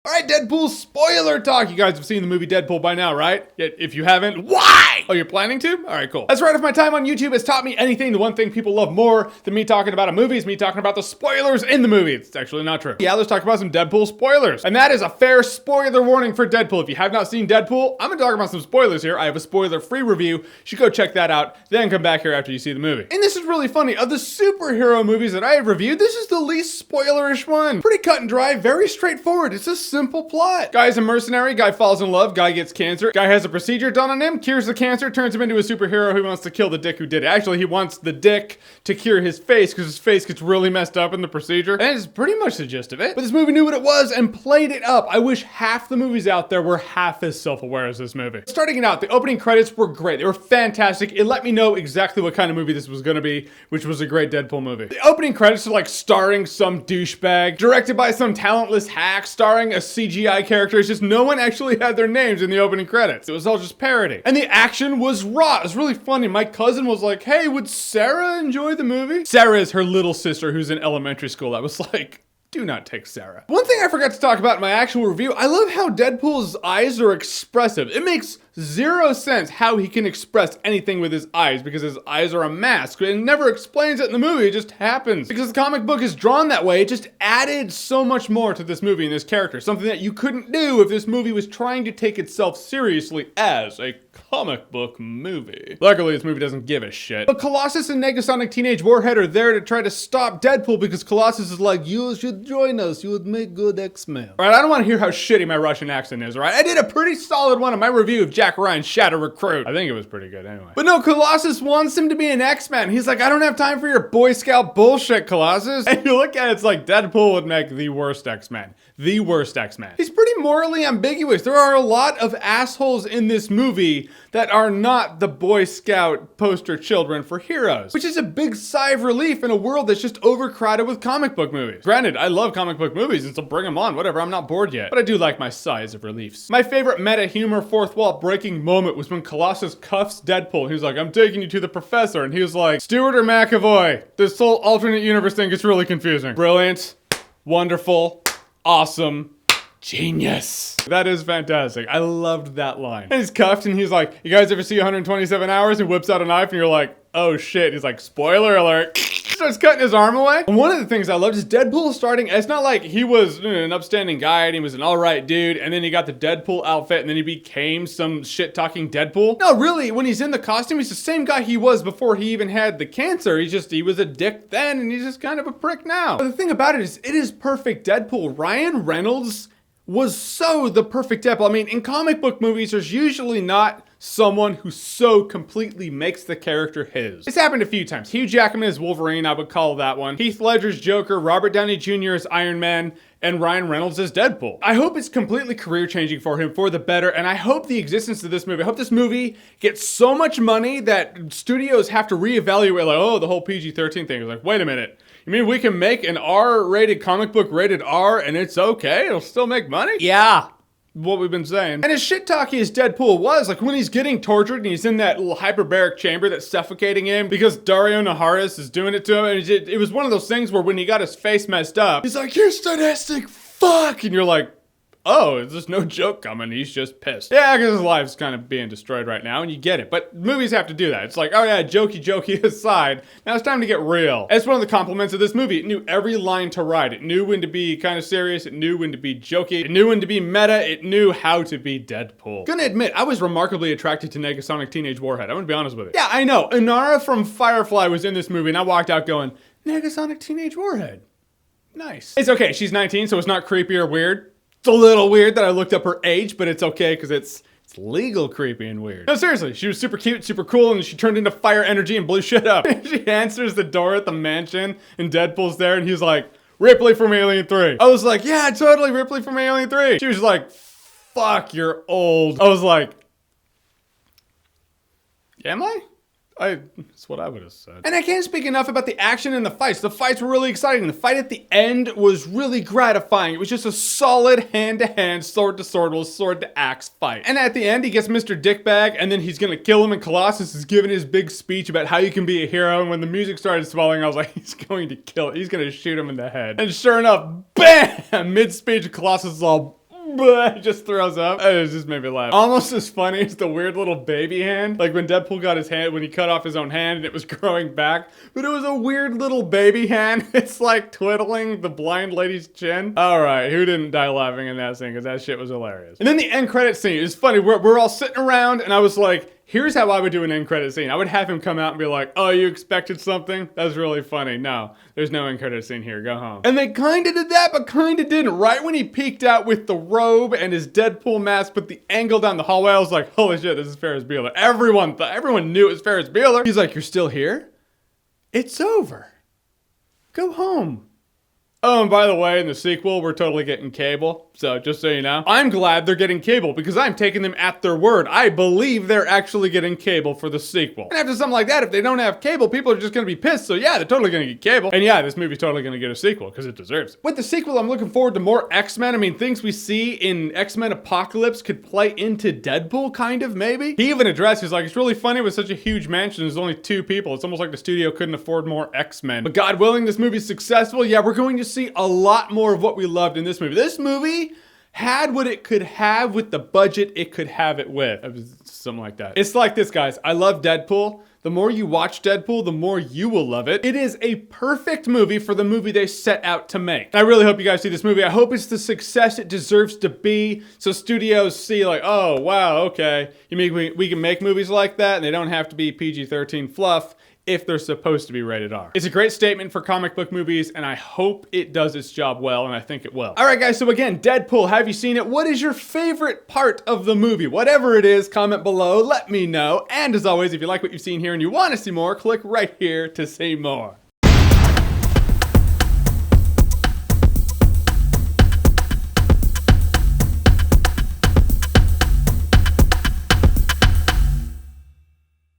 All right, Deadpool spoiler talk. You guys have seen the movie Deadpool by now, right? If you haven't, why? Oh, you're planning to? All right, cool. That's right. If my time on YouTube has taught me anything, the one thing people love more than me talking about a movie is me talking about the spoilers in the movie. It's actually not true. Yeah, let's talk about some Deadpool spoilers. And that is a fair spoiler warning for Deadpool. If you have not seen Deadpool, I'm gonna talk about some spoilers here. I have a spoiler-free review. You should go check that out, then come back here after you see the movie. And this is really funny. Of the superhero movies that I have reviewed, this is the least spoilerish one. Pretty cut and dry, very straightforward. It's a simple plot. Guy's a mercenary, guy falls in love, guy gets cancer, guy has a procedure done on him, cures the cancer, turns him into a superhero who wants to kill the dick who did it. Actually, he wants the dick to cure his face because his face gets really messed up in the procedure. And it's pretty much the gist of it. But this movie knew what it was and played it up. I wish half the movies out there were half as self-aware as this movie. Starting it out, the opening credits were great. They were fantastic. It let me know exactly what kind of movie this was gonna be, which was a great Deadpool movie. The opening credits are like starring some douchebag, directed by some talentless hack, starring a CGI character. It's just no one actually had their names in the opening credits. It was all just parody. And the action was raw. It was really funny. My cousin was like, hey, would Sarah enjoy the movie? Sarah is her little sister who's in elementary school. I was like, do not take Sarah. One thing I forgot to talk about in my actual review, I love how Deadpool's eyes are expressive. It makes zero sense how he can express anything with his eyes because his eyes are a mask. It never explains it in the movie, it just happens. Because the comic book is drawn that way, it just added so much more to this movie and this character. Something that you couldn't do if this movie was trying to take itself seriously as a comic book movie. Luckily, this movie doesn't give a shit. But Colossus and Negasonic Teenage Warhead are there to try to stop Deadpool because Colossus is like, you should join us, you would make good X-Men. Alright, I don't want to hear how shitty my Russian accent is, alright? I did a pretty solid one in my review of Jack Ryan's Shadow Recruit. I think it was pretty good anyway. But no, Colossus wants him to be an X-Men. He's like, I don't have time for your Boy Scout bullshit, Colossus. And you look at it, it's like Deadpool would make the worst X-Men. The worst X-Men. He's pretty morally ambiguous. There are a lot of assholes in this movie that are not the Boy Scout poster children for heroes, which is a big sigh of relief in a world that's just overcrowded with comic book movies. Granted, I love comic book movies and so bring them on, whatever, I'm not bored yet. But I do like my sighs of reliefs. My favorite meta humor fourth wall breaking moment was when Colossus cuffs Deadpool. He was like, I'm taking you to the professor. And he was like, Stewart or McAvoy? This whole alternate universe thing gets really confusing. Brilliant, wonderful, awesome, genius. That is fantastic. I loved that line. And he's cuffed and he's like, you guys ever see 127 Hours? And whips out a knife and you're like, oh shit. He's like, spoiler alert. Starts cutting his arm away. And one of the things I loved is Deadpool starting, it's not like he was an upstanding guy and he was an alright dude and then he got the Deadpool outfit and then he became some shit-talking Deadpool. No, really, when he's in the costume, he's the same guy he was before he even had the cancer. He was a dick then and he's just kind of a prick now. But the thing about it is perfect Deadpool. Ryan Reynolds was so the perfect Deadpool. I mean, in comic book movies, there's usually not someone who so completely makes the character his. It's happened a few times. Hugh Jackman as Wolverine, I would call that one. Heath Ledger's Joker, Robert Downey Jr. as Iron Man, and Ryan Reynolds as Deadpool. I hope it's completely career-changing for him for the better, and I hope the existence of this movie, I hope this movie gets so much money that studios have to reevaluate, like, oh, the whole PG-13 thing. It's like, wait a minute. You mean we can make an R-rated comic book rated R and it's okay? It'll still make money? Yeah. What we've been saying. And as shit-talky as Deadpool was, like when he's getting tortured and he's in that little hyperbaric chamber that's suffocating him because Dario Naharis is doing it to him, and it was one of those things where when he got his face messed up, he's like, you're sadistic, fuck! And you're like, oh, there's no joke coming, he's just pissed. Yeah, because his life's kind of being destroyed right now, and you get it. But movies have to do that. It's like, oh yeah, jokey aside, now it's time to get real. It's one of the compliments of this movie. It knew every line to ride. It knew when to be kind of serious, it knew when to be jokey, it knew when to be meta, it knew how to be Deadpool. Gonna admit, I was remarkably attracted to Negasonic Teenage Warhead. I'm gonna be honest with you. Yeah, I know, Inara from Firefly was in this movie, and I walked out going, Negasonic Teenage Warhead. Nice. It's okay, she's 19, so it's not creepy or weird. It's a little weird that I looked up her age, but it's okay because it's legal creepy and weird. No, seriously, she was super cute, super cool, and she turned into fire energy and blew shit up. She answers the door at the mansion, and Deadpool's there, and he's like, Ripley from Alien 3. I was like, yeah, totally, Ripley from Alien 3. She was like, fuck, you're old. I was like, am I? That's what I would have said. And I can't speak enough about the action and the fights. The fights were really exciting. The fight at the end was really gratifying. It was just a solid hand-to-hand, sword-to-sword, well, sword-to-axe fight. And at the end, he gets Mr. Dickbag, and then he's gonna kill him, and Colossus is giving his big speech about how you can be a hero, and when the music started swelling, I was like, he's going to kill it. He's gonna shoot him in the head. And sure enough, bam! Mid-speech, Colossus is all Bleh, just throws up. It just made me laugh. Almost as funny as the weird little baby hand. Like when Deadpool got his hand, when he cut off his own hand and it was growing back. But it was a weird little baby hand. It's like twiddling the blind lady's chin. All right, who didn't die laughing in that scene? Because that shit was hilarious. And then the end credit scene is funny. We're all sitting around and I was like, here's how I would do an end credit scene. I would have him come out and be like, oh, you expected something? That's really funny. No, there's no end credit scene here. Go home. And they kind of did that, but kind of didn't. Right when he peeked out with the robe and his Deadpool mask, but the angle down the hallway, I was like, holy shit, this is Ferris Bueller. Everyone knew it was Ferris Bueller. He's like, you're still here? It's over. Go home. Oh, and by the way, in the sequel, we're totally getting cable. So just so you know, I'm glad they're getting cable because I'm taking them at their word. I believe they're actually getting cable for the sequel. And after something like that, if they don't have cable, people are just gonna be pissed. So yeah, they're totally gonna get cable. And yeah, this movie's totally gonna get a sequel because it deserves it. With the sequel, I'm looking forward to more X-Men. I mean, things we see in X-Men Apocalypse could play into Deadpool, kind of, maybe. He even addressed, he's like, it's really funny with such a huge mansion, there's only 2 people. It's almost like the studio couldn't afford more X-Men. But God willing, this movie's successful. Yeah, we're going to see a lot more of what we loved in this movie. This movie had what it could have with the budget it could have it with. Something like that. It's like this, guys. I love Deadpool. The more you watch Deadpool, the more you will love it. It is a perfect movie for the movie they set out to make. I really hope you guys see this movie. I hope it's the success it deserves to be, so studios see like, oh, wow, okay. We can make movies like that, and they don't have to be PG-13 fluff if they're supposed to be rated R. It's a great statement for comic book movies, and I hope it does its job well, and I think it will. All right, guys, so again, Deadpool, have you seen it? What is your favorite part of the movie? Whatever it is, comment below, let me know. And as always, if you like what you've seen here and you want to see more, click right here to see more.